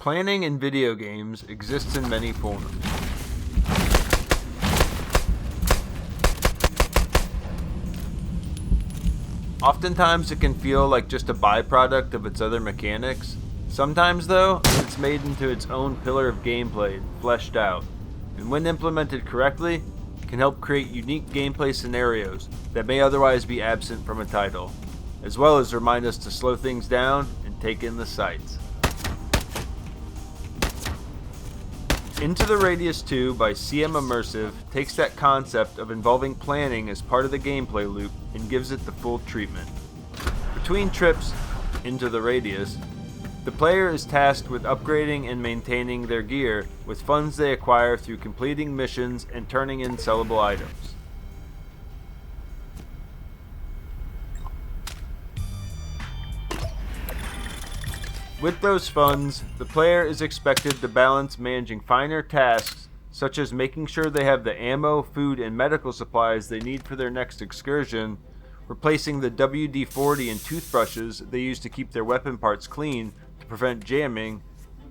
Planning in video games exists in many forms. Oftentimes it can feel like just a byproduct of its other mechanics. Sometimes though, it's made into its own pillar of gameplay, fleshed out, and when implemented correctly, can help create unique gameplay scenarios that may otherwise be absent from a title, as well as remind us to slow things down and take in the sights. Into the Radius 2 by CM Immersive takes that concept of involving planning as part of the gameplay loop and gives it the full treatment. Between trips into the Radius, the player is tasked with upgrading and maintaining their gear with funds they acquire through completing missions and turning in sellable items. With those funds, the player is expected to balance managing finer tasks such as making sure they have the ammo, food, and medical supplies they need for their next excursion, replacing the WD-40 and toothbrushes they use to keep their weapon parts clean to prevent jamming,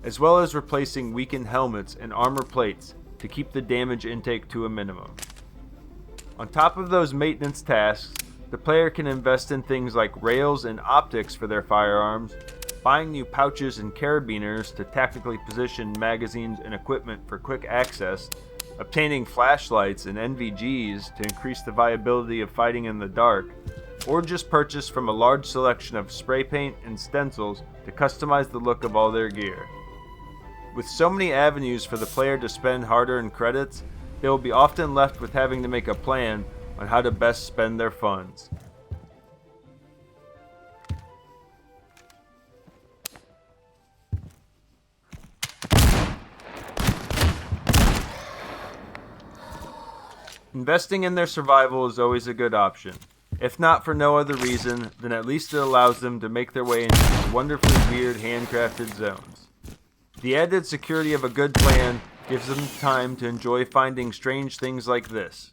as well as replacing weakened helmets and armor plates to keep the damage intake to a minimum. On top of those maintenance tasks, the player can invest in things like rails and optics for their firearms, buying new pouches and carabiners to tactically position magazines and equipment for quick access, obtaining flashlights and NVGs to increase the viability of fighting in the dark, or just purchase from a large selection of spray paint and stencils to customize the look of all their gear. With so many avenues for the player to spend hard-earned credits, they will be often left with having to make a plan on how to best spend their funds. Investing in their survival is always a good option. If not for no other reason, then at least it allows them to make their way into these wonderfully weird handcrafted zones. The added security of a good plan gives them time to enjoy finding strange things like this.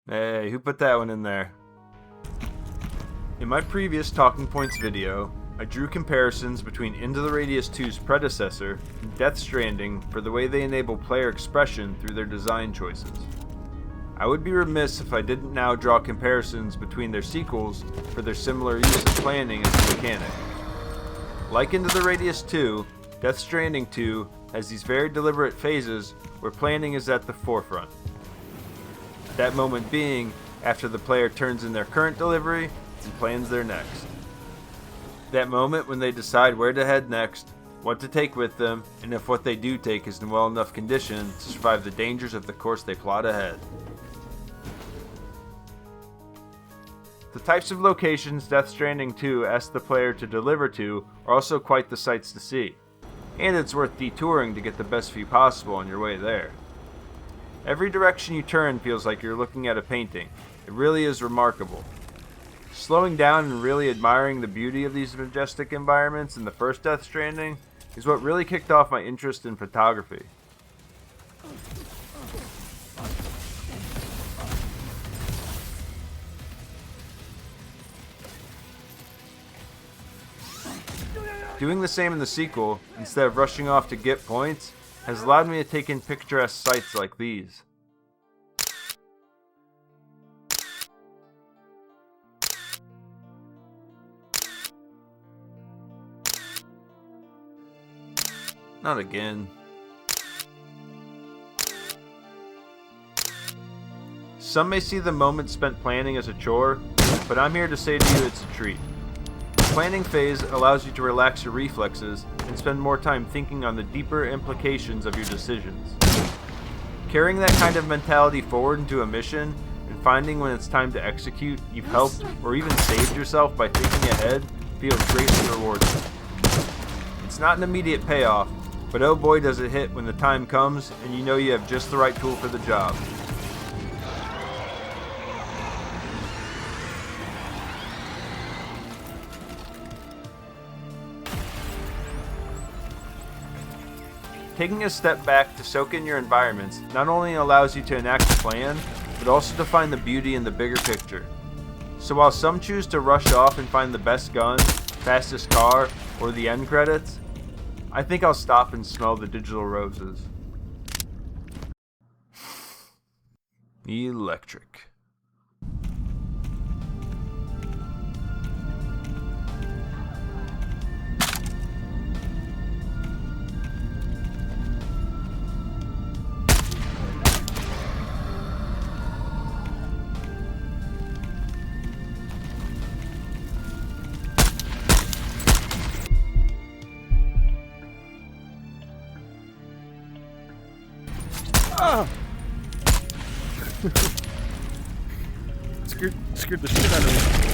Hey, who put that one in there? In my previous Talking Points video, I drew comparisons between Into the Radius 2's predecessor and Death Stranding for the way they enable player expression through their design choices. I would be remiss if I didn't now draw comparisons between their sequels for their similar use of planning as a mechanic. Like Into the Radius 2, Death Stranding 2 has these very deliberate phases where planning is at the forefront. That moment being after the player turns in their current delivery and plans their next. That moment when they decide where to head next, what to take with them, and if what they do take is in well enough condition to survive the dangers of the course they plot ahead. The types of locations Death Stranding 2 asks the player to deliver to are also quite the sights to see, and it's worth detouring to get the best view possible on your way there. Every direction you turn feels like you're looking at a painting. It really is remarkable. Slowing down and really admiring the beauty of these majestic environments in the first Death Stranding is what really kicked off my interest in photography. Doing the same in the sequel, instead of rushing off to get points, has allowed me to take in picturesque sights like these. Not again. Some may see the moment spent planning as a chore, but I'm here to say to you it's a treat. The planning phase allows you to relax your reflexes and spend more time thinking on the deeper implications of your decisions. Carrying that kind of mentality forward into a mission and finding when it's time to execute you've helped or even saved yourself by thinking ahead feels greatly rewarding. It's not an immediate payoff, but oh boy does it hit when the time comes and you know you have just the right tool for the job. Taking a step back to soak in your environments not only allows you to enact a plan, but also to find the beauty in the bigger picture. So while some choose to rush off and find the best gun, fastest car, or the end credits, I think I'll stop and smell the digital roses. Electric. Ah! Scared the shit out of me.